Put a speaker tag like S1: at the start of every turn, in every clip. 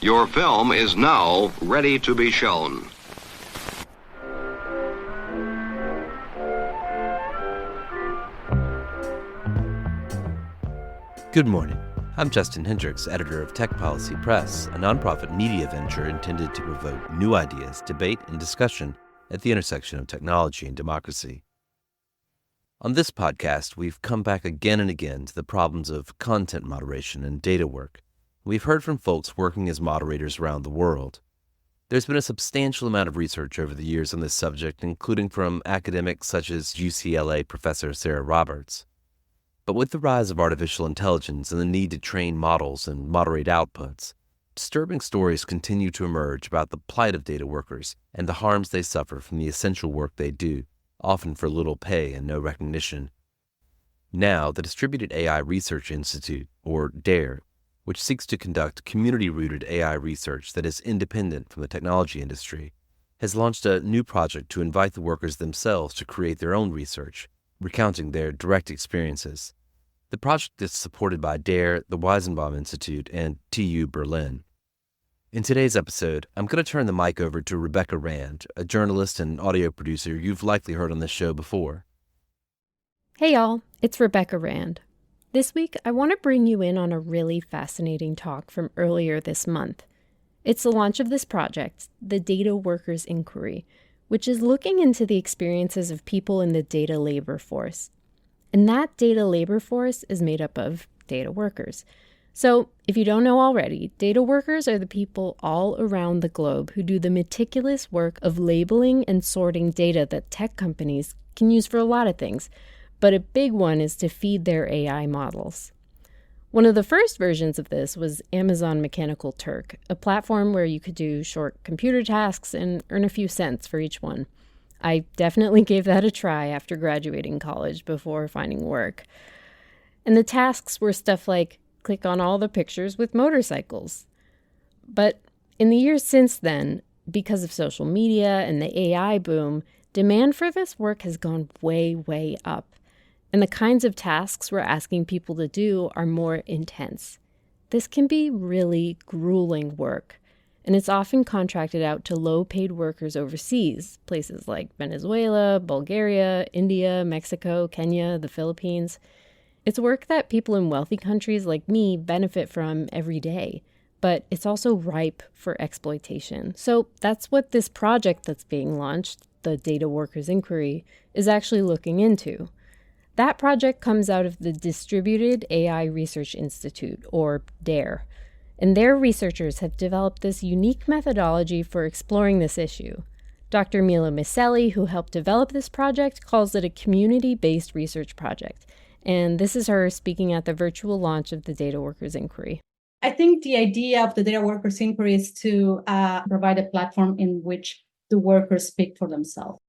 S1: Your film is now ready to be shown.
S2: Good morning. I'm Justin Hendricks, editor of Tech Policy Press, a nonprofit media venture intended to provoke new ideas, debate, and discussion at the intersection of technology and democracy. On this podcast, we've come back again and again to the problems of content moderation and data work. We've heard from folks working as moderators around the world. There's been a substantial amount of research over the years on this subject, including from academics such as UCLA professor Sarah Roberts. But with the rise of artificial intelligence and the need to train models and moderate outputs, disturbing stories continue to emerge about the plight of data workers and the harms they suffer from the essential work they do, often for little pay and no recognition. Now, the Distributed AI Research Institute, or DARE, which seeks to conduct community-rooted AI research that is independent from the technology industry, has launched a new project to invite the workers themselves to create their own research, recounting their direct experiences. The project is supported by DARE, the Weizenbaum Institute, and TU Berlin. In today's episode, I'm going to turn the mic over to Rebecca Rand, a journalist and audio producer you've likely heard on this show before.
S3: Hey y'all, it's Rebecca Rand. This week, I want to bring you in on a really fascinating talk from earlier this month. It's the launch of this project, the Data Workers Inquiry, which is looking into the experiences of people in the data labor force. And that data labor force is made up of data workers. So, if you don't know already, data workers are the people all around the globe who do the meticulous work of labeling and sorting data that tech companies can use for a lot of things. But a big one is to feed their AI models. One of the first versions of this was Amazon Mechanical Turk, a platform where you could do short computer tasks and earn a few cents for each one. I definitely gave that a try after graduating college before finding work. And the tasks were stuff like click on all the pictures with motorcycles. But in the years since then, because of social media and the AI boom, demand for this work has gone way, way up. And the kinds of tasks we're asking people to do are more intense. This can be really grueling work, and it's often contracted out to low-paid workers overseas, places like Venezuela, Bulgaria, India, Mexico, Kenya, the Philippines. It's work that people in wealthy countries like me benefit from every day, but it's also ripe for exploitation. So that's what this project that's being launched, the Data Workers Inquiry, is actually looking into. That project comes out of the Distributed AI Research Institute, or DARE, and their researchers have developed this unique methodology for exploring this issue. Dr. Mila Miceli, who helped develop this project, calls it a community-based research project, and this is her speaking at the virtual launch of the Data Workers Inquiry.
S4: I think the idea of the Data Workers Inquiry is to provide a platform in which the workers speak for themselves.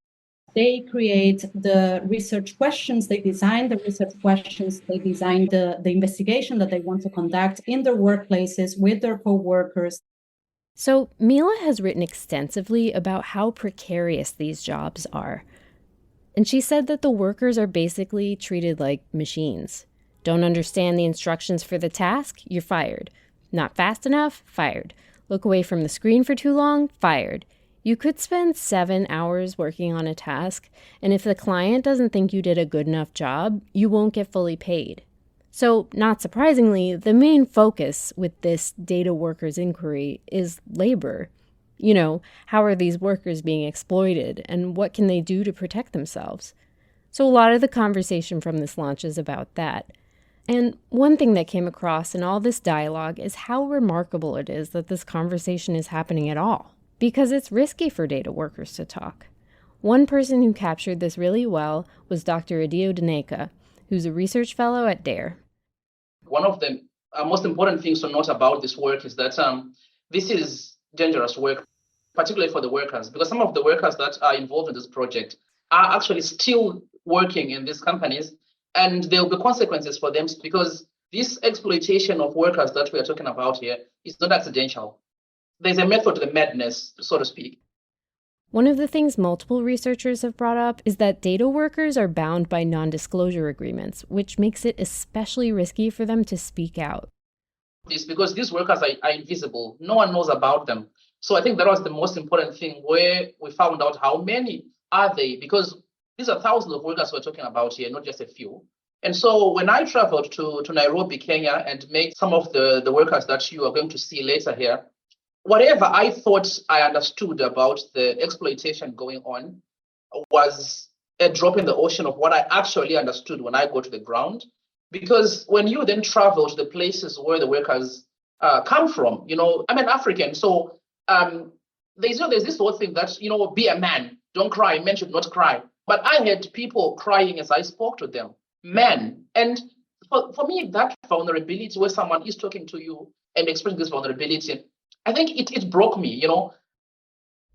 S4: They create the research questions, they design the research questions, they design the investigation that they want to conduct in their workplaces with their co-workers.
S3: So Mila has written extensively about how precarious these jobs are. And she said that the workers are basically treated like machines. Don't understand the instructions for the task? You're fired. Not fast enough? Fired. Look away from the screen for too long? Fired. You could spend 7 hours working on a task, and if the client doesn't think you did a good enough job, you won't get fully paid. So, not surprisingly, the main focus with this Data Workers Inquiry is labor. You know, how are these workers being exploited, and what can they do to protect themselves? So a lot of the conversation from this launch is about that. And one thing that came across in all this dialogue is how remarkable it is that this conversation is happening at all. Because it's risky for data workers to talk. One person who captured this really well was Dr. Adio Daneka, who's a research fellow at DARE.
S5: One of the most important things to note about this work is that this is dangerous work, particularly for the workers, because some of the workers that are involved in this project are actually still working in these companies, and there will be consequences for them because this exploitation of workers that we are talking about here is not accidental. There's a method to the madness, so to speak.
S3: One of the things multiple researchers have brought up is that data workers are bound by non-disclosure agreements, which makes it especially risky for them to speak out.
S5: this because these workers are invisible. No one knows about them. So I think that was the most important thing where we found out how many are they, because these are thousands of workers we're talking about here, not just a few. And so when I traveled to Nairobi, Kenya, and met some of the workers that you are going to see later here, whatever I thought I understood about the exploitation going on was a drop in the ocean of what I actually understood when I go to the ground. Because when you then travel to the places where the workers come from, I'm an African, so there's this whole thing that, be a man, don't cry, men should not cry. But I had people crying as I spoke to them, men. And for me, that vulnerability where someone is talking to you and expressing this vulnerability, I think it broke me,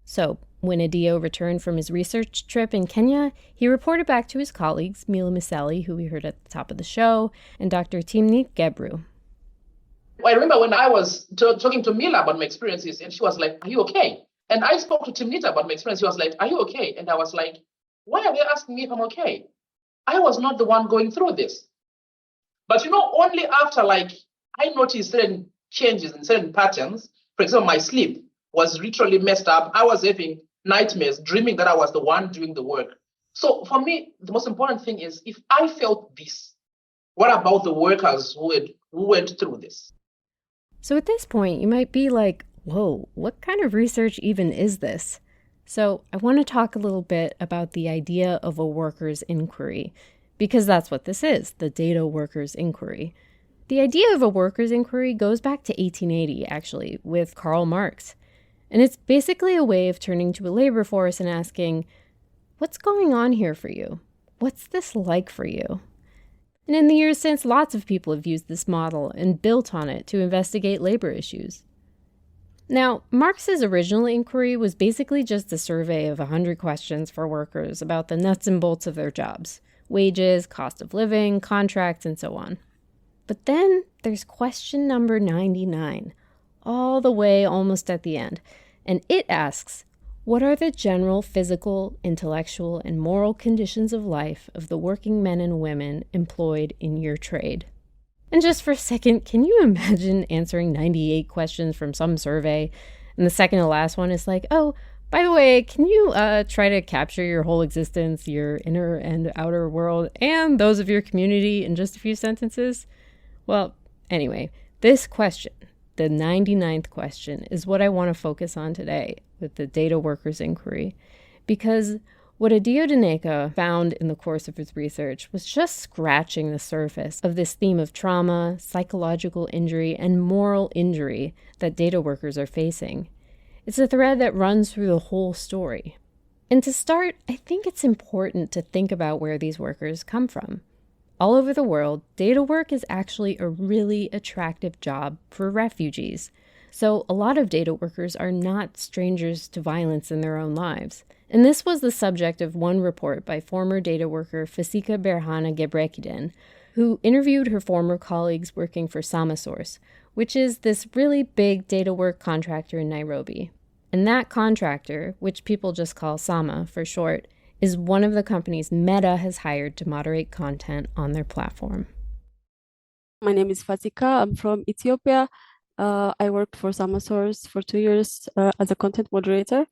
S3: So, when Adio returned from his research trip in Kenya, he reported back to his colleagues, Mila Miseli, who we heard at the top of the show, and Dr. Timnit Gebru.
S5: I remember when I was talking to Mila about my experiences, and she was like, "Are you okay?" And I spoke to Timnit about my experience. He was like, "Are you okay?" And I was like, "Why are they asking me if I'm okay? I was not the one going through this." But only after I noticed certain changes and certain patterns. For example, my sleep was literally messed up. I was having nightmares, dreaming that I was the one doing the work. So for me, the most important thing is, if I felt this, what about the workers who went through this?
S3: So at this point, you might be like, whoa, what kind of research even is this? So I want to talk a little bit about the idea of a workers' inquiry, because that's what this is, the data workers' inquiry. The idea of a workers' inquiry goes back to 1880, actually, with Karl Marx. And it's basically a way of turning to a labor force and asking, what's going on here for you? What's this like for you? And in the years since, lots of people have used this model and built on it to investigate labor issues. Now, Marx's original inquiry was basically just a survey of 100 questions for workers about the nuts and bolts of their jobs, wages, cost of living, contracts, and so on. But then there's question number 99, all the way almost at the end, and it asks, what are the general physical, intellectual, and moral conditions of life of the working men and women employed in your trade? And just for a second, can you imagine answering 98 questions from some survey, and the second to last one is like, oh, by the way, can you try to capture your whole existence, your inner and outer world, and those of your community in just a few sentences? Well, anyway, this question, the 99th question, is what I want to focus on today with the data workers inquiry, because what Adio Daneka found in the course of his research was just scratching the surface of this theme of trauma, psychological injury, and moral injury that data workers are facing. It's a thread that runs through the whole story. And to start, I think it's important to think about where these workers come from. All over the world, data work is actually a really attractive job for refugees. So a lot of data workers are not strangers to violence in their own lives. And this was the subject of one report by former data worker Fasika Berhana Gebrekiden, who interviewed her former colleagues working for SamaSource, which is this really big data work contractor in Nairobi. And that contractor, which people just call Sama for short, is one of the companies Meta has hired to moderate content on their platform.
S6: My name is Fasika. I'm from Ethiopia. I worked for SamaSource for 2 years as a content moderator.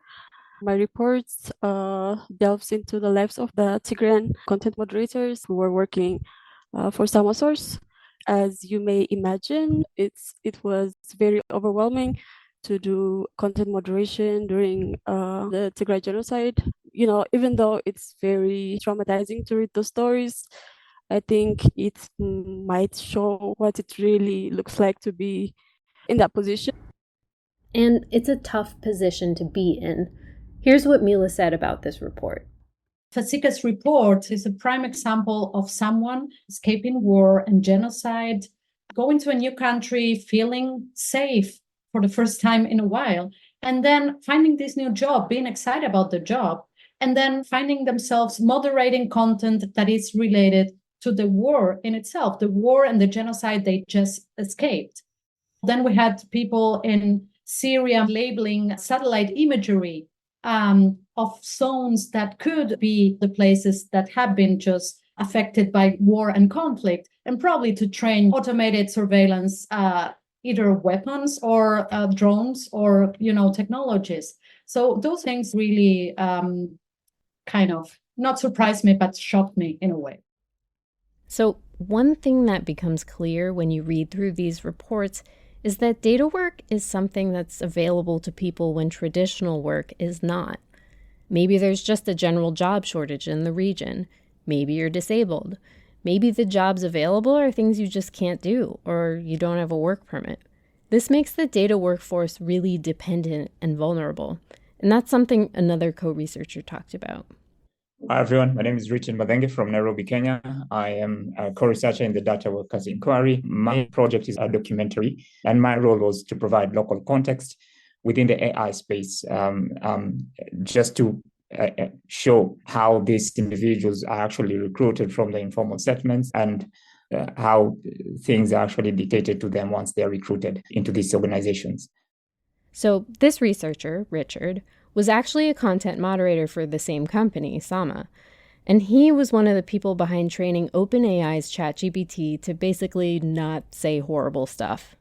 S6: My reports delves into the lives of the Tigrayan content moderators who were working for SamaSource. As you may imagine, it was very overwhelming to do content moderation during the Tigray genocide. Even though it's very traumatizing to read those stories, I think it might show what it really looks like to be in that position.
S3: And it's a tough position to be in. Here's what Mila said about this report.
S4: Fasika's report is a prime example of someone escaping war and genocide, going to a new country, feeling safe for the first time in a while, and then finding this new job, being excited about the job, and then finding themselves moderating content that is related to the war in itself, the war and the genocide they just escaped. Then we had people in Syria labeling satellite imagery of zones that could be the places that have been just affected by war and conflict, and probably to train automated surveillance either weapons or drones or technologies. So those things really kind of not surprised me, but shocked me in a way.
S3: So one thing that becomes clear when you read through these reports is that data work is something that's available to people when traditional work is not. Maybe there's just a general job shortage in the region. Maybe you're disabled. Maybe the jobs available are things you just can't do, or you don't have a work permit. This makes the data workforce really dependent and vulnerable. And that's something another co-researcher talked about.
S7: Hi, everyone. My name is Richard Madenge from Nairobi, Kenya. I am a co-researcher in the Data Workers Inquiry. My project is a documentary, and my role was to provide local context within the AI space, just to show how these individuals are actually recruited from the informal settlements and how things are actually dictated to them once they're recruited into these organizations.
S3: So this researcher, Richard, was actually a content moderator for the same company, Sama. And he was one of the people behind training OpenAI's ChatGPT to basically not say horrible stuff.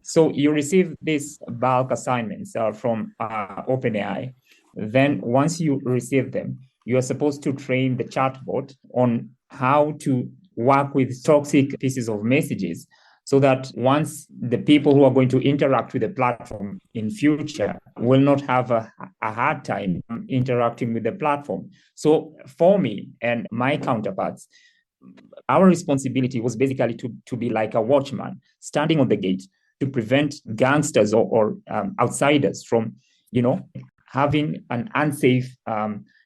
S7: So you receive these bulk assignments from OpenAI. Then once you receive them, you are supposed to train the chatbot on how to work with toxic pieces of messages so that once the people who are going to interact with the platform in future will not have a hard time interacting with the platform. So for me and my counterparts, our responsibility was basically to be like a watchman standing on the gate to prevent gangsters or outsiders from, having an unsafe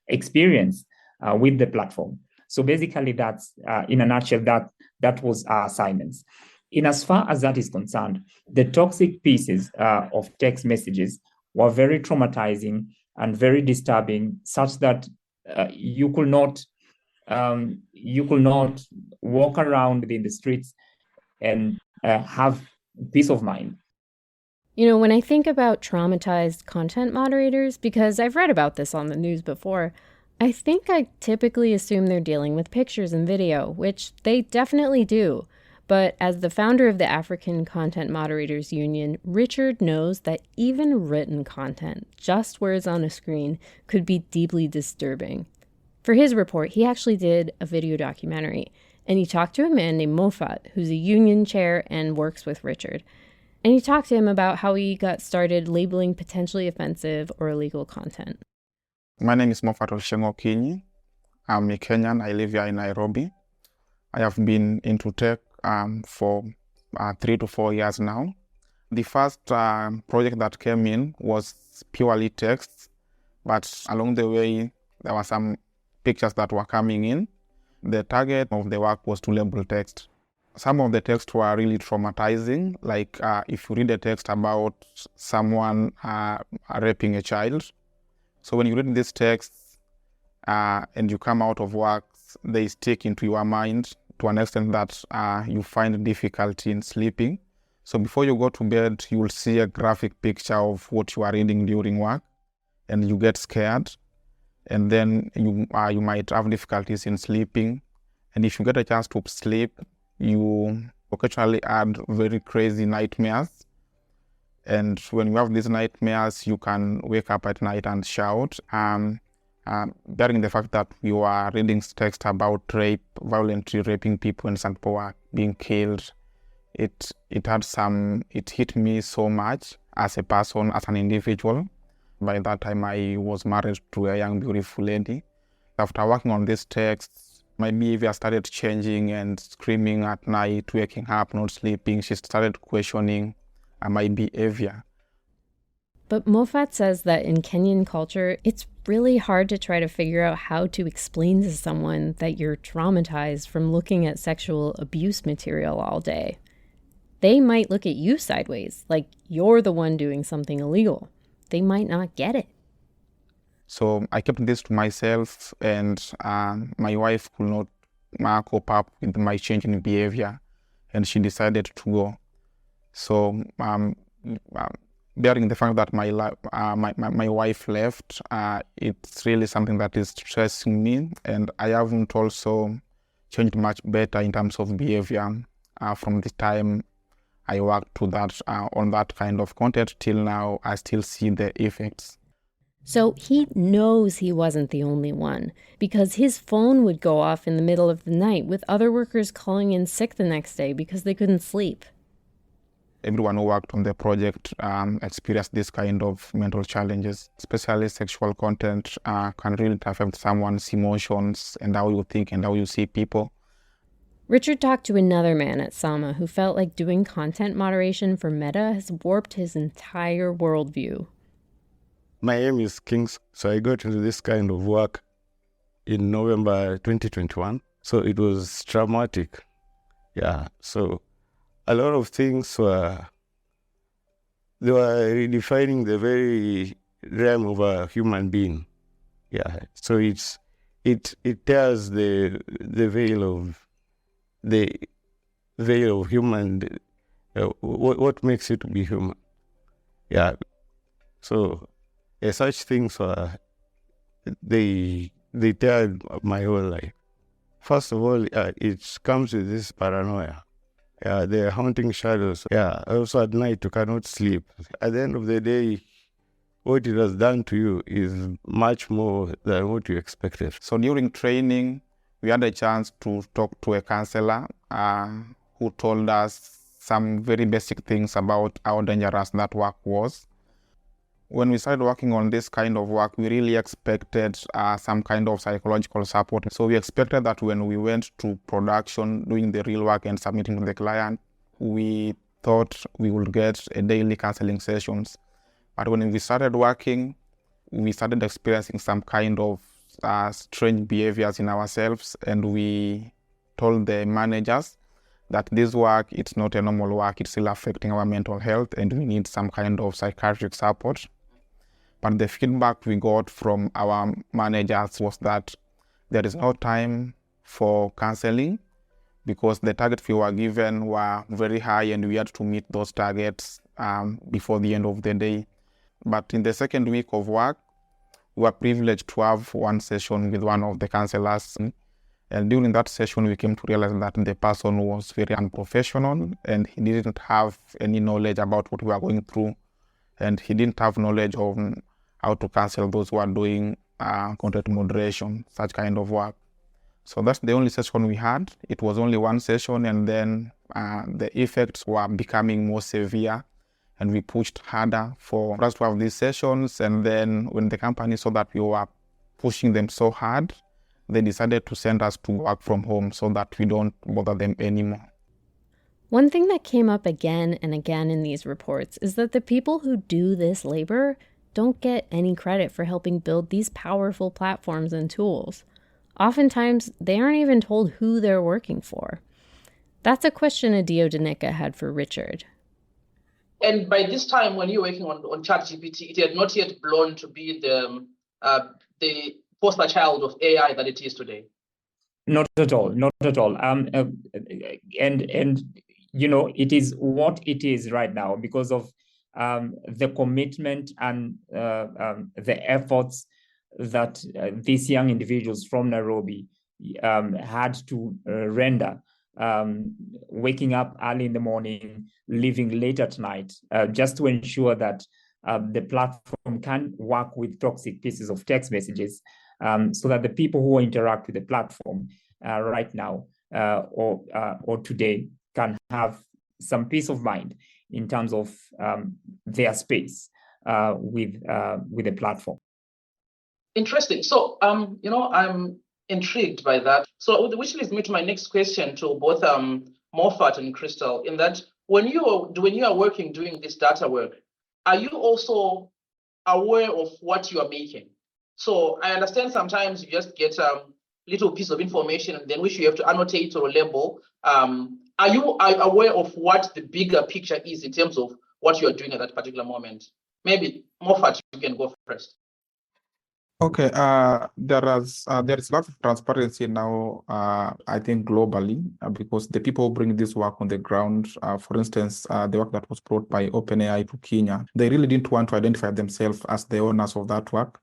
S7: experience with the platform. So basically, that's in a nutshell, that was our assignments. In as far as that is concerned, the toxic pieces of text messages were very traumatizing and very disturbing, such that you could not walk around in the streets and have peace of mind.
S3: When I think about traumatized content moderators, because I've read about this on the news before, I think I typically assume they're dealing with pictures and video, which they definitely do. But as the founder of the African Content Moderators Union, Richard knows that even written content, just words on a screen, could be deeply disturbing. For his report, he actually did a video documentary, and he talked to a man named Mofat, who's a union chair and works with Richard. And he talked to him about how he got started labeling potentially offensive or illegal content.
S8: My name is Mofat Ochieng' Okinyi. I'm a Kenyan. I live here in Nairobi. I have been into tech for 3 to 4 years now. The first project that came in was purely text, but along the way, there were some pictures that were coming in. The target of the work was to label text. Some of the texts were really traumatizing, like if you read a text about someone raping a child. So when you read these texts and you come out of work, they stick into your mind to an extent that you find difficulty in sleeping. So before you go to bed, you will see a graphic picture of what you are reading during work, and you get scared, and then you might have difficulties in sleeping. And if you get a chance to sleep, you occasionally had very crazy nightmares. And when you have these nightmares, you can wake up at night and shout. Bearing the fact that you are reading text about rape, violently raping people, and some people are being killed, it hit me so much as a person, as an individual. By that time, I was married to a young, beautiful lady. After working on these texts, my behavior started changing, and screaming at night, waking up, not sleeping. She started questioning my behavior.
S3: But Mofat says that in Kenyan culture, it's really hard to try to figure out how to explain to someone that you're traumatized from looking at sexual abuse material all day. They might look at you sideways, like you're the one doing something illegal. They might not get it.
S8: So I kept this to myself, and my wife could not cope up with my change in behavior, and she decided to go. So bearing the fact that my wife left, it's really something that is stressing me, and I haven't also changed much better in terms of behavior from the time I worked to that on that kind of content. Till now, I still see the effects.
S3: So he knows he wasn't the only one, because his phone would go off in the middle of the night with other workers calling in sick the next day because they couldn't sleep.
S8: Everyone who worked on the project experienced this kind of mental challenges, especially sexual content can really affect someone's emotions and how you think and how you see people.
S3: Richard talked to another man at Sama who felt like doing content moderation for Meta has warped his entire worldview.
S9: My name is Kings, so I got into this kind of work in November 2021. So it was traumatic. Yeah, so a lot of things they were redefining the very realm of a human being. Yeah, so it tears the veil of human, what makes it to be human. Yeah, so such things they tear my whole life. First of all, it comes with this paranoia. Yeah, they're haunting shadows. Yeah, also at night you cannot sleep. At the end of the day, what it has done to you is much more than what you expected.
S8: So during training, we had a chance to talk to a counselor who told us some very basic things about how dangerous that work was. When we started working on this kind of work, we really expected some kind of psychological support. So we expected that when we went to production, doing the real work and submitting to the client, we thought we would get a daily counseling sessions. But when we started working, we started experiencing some kind of strange behaviors in ourselves, and we told the managers that this work, it's not a normal work, it's still affecting our mental health and we need some kind of psychiatric support. But the feedback we got from our managers was that there is no time for counseling because the targets we were given were very high and we had to meet those targets before the end of the day. But in the second week of work, we were privileged to have one session with one of the counselors. And during that session, we came to realize that the person was very unprofessional and he didn't have any knowledge about what we were going through. And he didn't have knowledge of how to counsel those who are doing content moderation, such kind of work. So that's the only session we had. It was only one session, and then the effects were becoming more severe, and we pushed harder for us to have these sessions. And then when the company saw that we were pushing them so hard, they decided to send us to work from home so that we don't bother them anymore.
S3: One thing that came up again and again in these reports is that the people who do this labor don't get any credit for helping build these powerful platforms and tools. Oftentimes, they aren't even told who they're working for. That's a question Adio Danica had for Richard.
S5: And by this time, when you're working on ChatGPT, it had not yet blown to be the poster child of AI that it is today.
S7: Not at all. Not at all. And you know, it is what it is right now because of the commitment and the efforts that these young individuals from Nairobi had to render, waking up early in the morning, leaving late at night, just to ensure that the platform can work with toxic pieces of text messages, so that the people who interact with the platform right now or today can have some peace of mind in terms of their space with the platform.
S5: Interesting. So, I'm intrigued by that. So, which leads me to my next question to both Moffat and Crystal, in that when you are working doing this data work, are you also aware of what you are making? So, I understand sometimes you just get a little piece of information and then which you have to annotate or label. Are you aware of what the bigger picture is in terms of what you are doing at that particular moment? Maybe Moffat, you can go first.
S8: Okay, there is a lot of transparency now, I think globally, because the people who bring this work on the ground, for instance, the work that was brought by OpenAI to Kenya, they really didn't want to identify themselves as the owners of that work.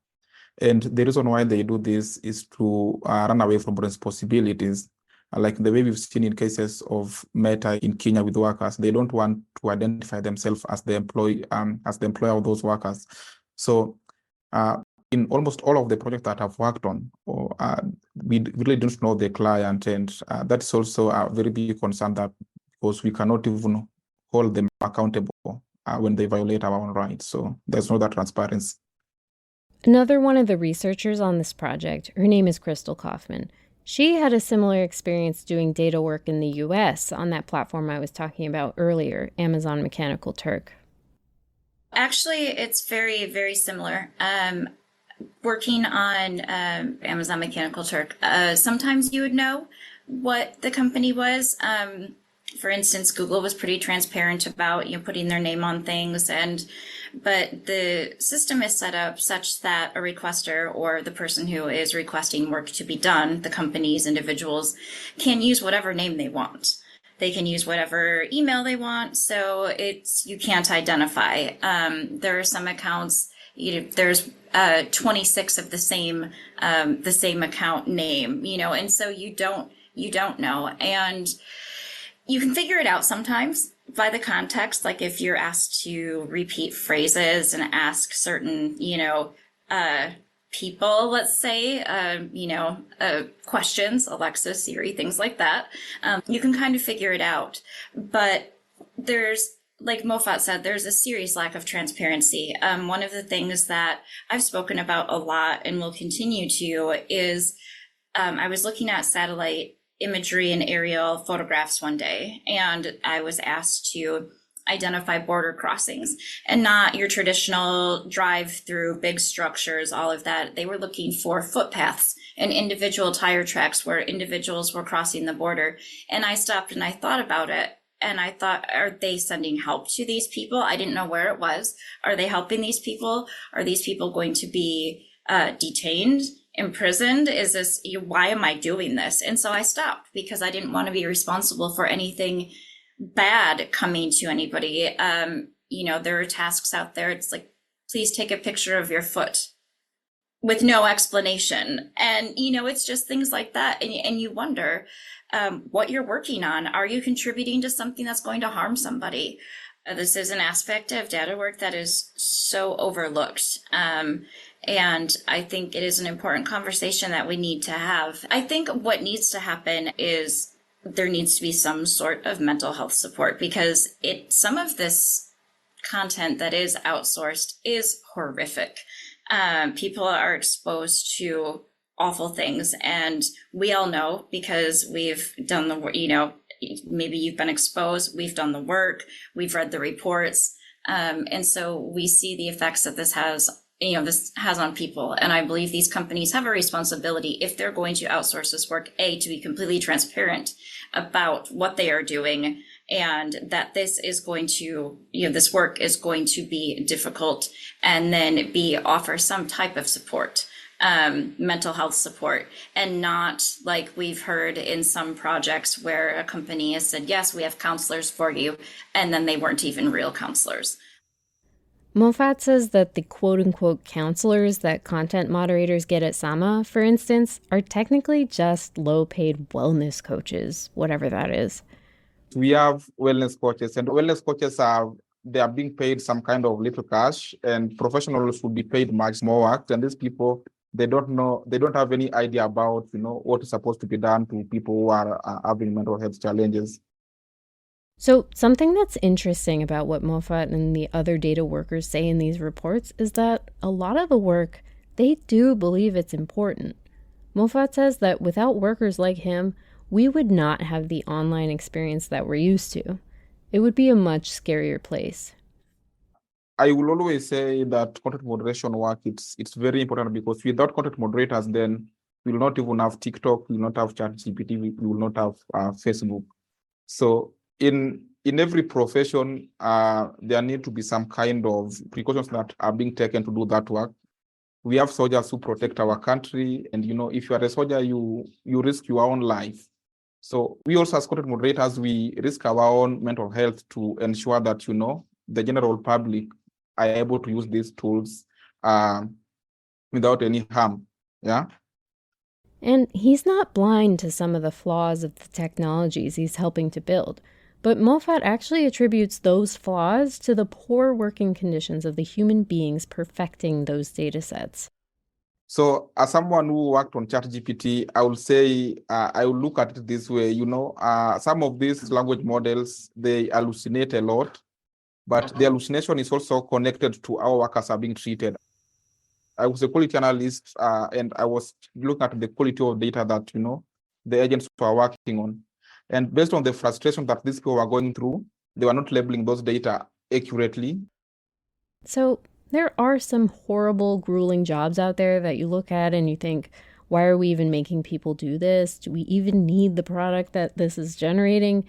S8: And the reason why they do this is to run away from responsibilities. like the way we've seen in cases of Meta in Kenya with workers. They don't want to identify themselves as the employee, as the employer of those workers. So in almost all of the projects that I've worked on, we really don't know the client, and that's also a very big concern, that because we cannot even hold them accountable when they violate our own rights. So there's no that transparency.
S3: Another one of the researchers on this project, her name is Crystal Kaufman. She had a similar experience doing data work in the US on that platform I was talking about earlier, Amazon Mechanical Turk.
S10: Actually, it's very, very similar. Working on Amazon Mechanical Turk, sometimes you would know what the company was. For instance, Google was pretty transparent about putting their name on things, but the system is set up such that a requester or the person who is requesting work to be done, the companies, individuals, can use whatever name they want. They can use whatever email they want, so you can't identify. There are some accounts, there's 26 of the same account name, and so you don't know. And you can figure it out sometimes by the context, like if you're asked to repeat phrases and ask certain, people, let's say, questions, Alexa, Siri, things like that. You can kind of figure it out. But there's, like Mofat said, there's a serious lack of transparency. One of the things that I've spoken about a lot and will continue to is I was looking at satellite imagery and aerial photographs one day, and I was asked to identify border crossings, and not your traditional drive through big structures, all of that. They were looking for footpaths and individual tire tracks where individuals were crossing the border. And I stopped and I thought about it. And I thought, are they sending help to these people? I didn't know where it was. Are they helping these people? Are these people going to be detained, imprisoned? Why am I doing this? And so I stopped because I didn't want to be responsible for anything bad coming to anybody. There are tasks out there. It's like, please take a picture of your foot with no explanation. And, it's just things like that. And you wonder what you're working on. Are you contributing to something that's going to harm somebody? This is an aspect of data work that is so overlooked. And I think it is an important conversation that we need to have. I think what needs to happen is there needs to be some sort of mental health support, because some of this content that is outsourced is horrific. People are exposed to awful things, and we all know because we've done the work. Maybe you've been exposed, we've done the work, we've read the reports, and so we see the effects that this has on people. And I believe these companies have a responsibility, if they're going to outsource this work, to be completely transparent about what they are doing, and that this is going to, this work is going to be difficult, and then offer some type of support, mental health support, and not like we've heard in some projects where a company has said, yes, we have counselors for you, and then they weren't even real counselors.
S3: Mofat says that the quote-unquote counselors that content moderators get at Sama, for instance, are technically just low-paid wellness coaches, whatever that is.
S8: We have wellness coaches, and wellness coaches they are being paid some kind of little cash, and professionals would be paid much more work. And these people, they don't have any idea about, what is supposed to be done to people who are having mental health challenges.
S3: So something that's interesting about what Mofat and the other data workers say in these reports is that a lot of the work, they do believe it's important. Mofat says that without workers like him, we would not have the online experience that we're used to. It would be a much scarier place.
S8: I will always say that content moderation work, it's very important, because without content moderators, then we will not even have TikTok, we will not have ChatGPT, we will not have Facebook. So in every profession, there need to be some kind of precautions that are being taken to do that work. We have soldiers who protect our country, and if you are a soldier, you risk your own life. So we also, as content moderators, we risk our own mental health to ensure that the general public are able to use these tools without any harm. Yeah.
S3: And he's not blind to some of the flaws of the technologies he's helping to build. But Moffat actually attributes those flaws to the poor working conditions of the human beings perfecting those data sets.
S11: So as someone who worked on ChatGPT, I will say, I will look at it this way, some of these language models, they hallucinate a lot, but the hallucination is also connected to how workers are being treated. I was a quality analyst, and I was looking at the quality of data that, the agents were working on. And based on the frustration that these people were going through, they were not labeling those data accurately.
S3: So there are some horrible, grueling jobs out there that you look at and you think, why are we even making people do this? Do we even need the product that this is generating?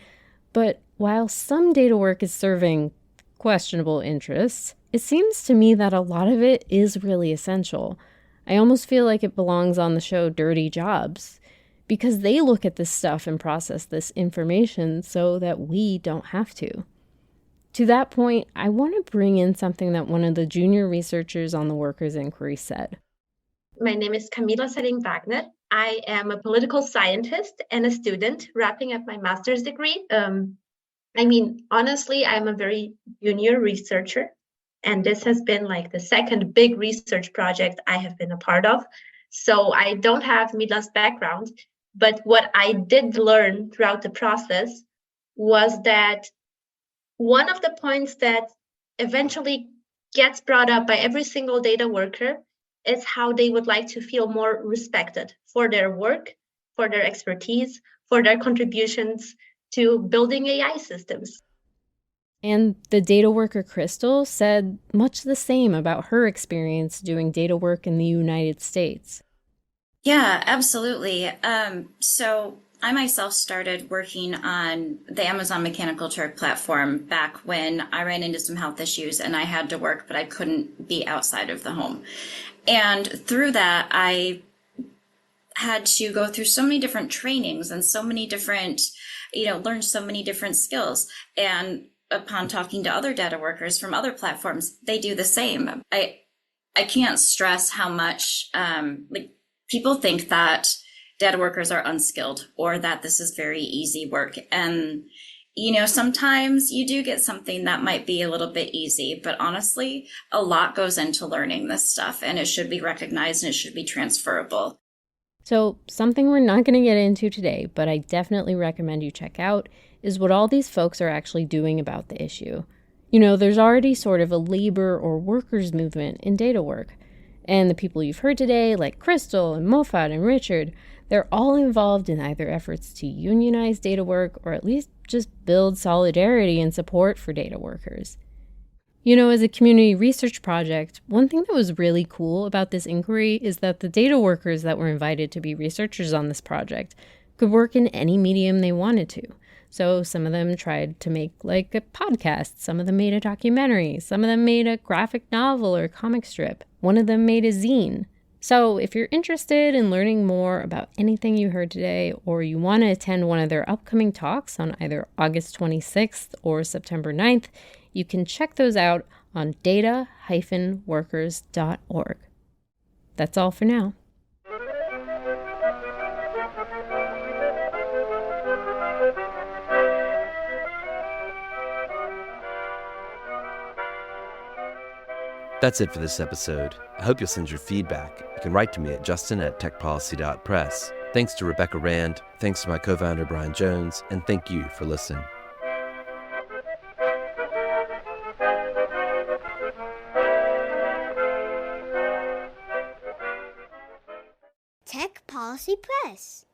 S3: But while some data work is serving questionable interests, it seems to me that a lot of it is really essential. I almost feel like it belongs on the show Dirty Jobs, because they look at this stuff and process this information so that we don't have to. To that point, I want to bring in something that one of the junior researchers on the Workers' Inquiry said.
S12: My name is Camila Sering Wagner. I am a political scientist and a student wrapping up my master's degree. Honestly, I'm a very junior researcher, and this has been like the second big research project I have been a part of. So I don't have Mila's background, but what I did learn throughout the process was that one of the points that eventually gets brought up by every single data worker is how they would like to feel more respected for their work, for their expertise, for their contributions to building AI systems.
S3: And the data worker Crystal said much the same about her experience doing data work in the United States.
S10: Yeah, absolutely. So I myself started working on the Amazon Mechanical Turk platform back when I ran into some health issues and I had to work, but I couldn't be outside of the home. And through that, I had to go through so many different trainings and so many different, learn so many different skills. And upon talking to other data workers from other platforms, they do the same. I can't stress how much, people think that data workers are unskilled or that this is very easy work. And, sometimes you do get something that might be a little bit easy, but honestly, a lot goes into learning this stuff and it should be recognized and it should be transferable.
S3: So something we're not going to get into today, but I definitely recommend you check out, is what all these folks are actually doing about the issue. There's already sort of a labor or workers movement in data work. And the people you've heard today, like Crystal and Moffat and Richard, they're all involved in either efforts to unionize data work or at least just build solidarity and support for data workers. As a community research project, one thing that was really cool about this inquiry is that the data workers that were invited to be researchers on this project could work in any medium they wanted to. So some of them tried to make like a podcast, some of them made a documentary, some of them made a graphic novel or comic strip, one of them made a zine. So if you're interested in learning more about anything you heard today, or you want to attend one of their upcoming talks on either August 26th or September 9th, you can check those out on data-workers.org. That's all for now.
S2: That's it for this episode. I hope you'll send your feedback. You can write to me at justin@techpolicy.press. Thanks to Rebecca Rand, thanks to my co-founder Brian Jones, and thank you for listening.
S13: Tech Policy Press.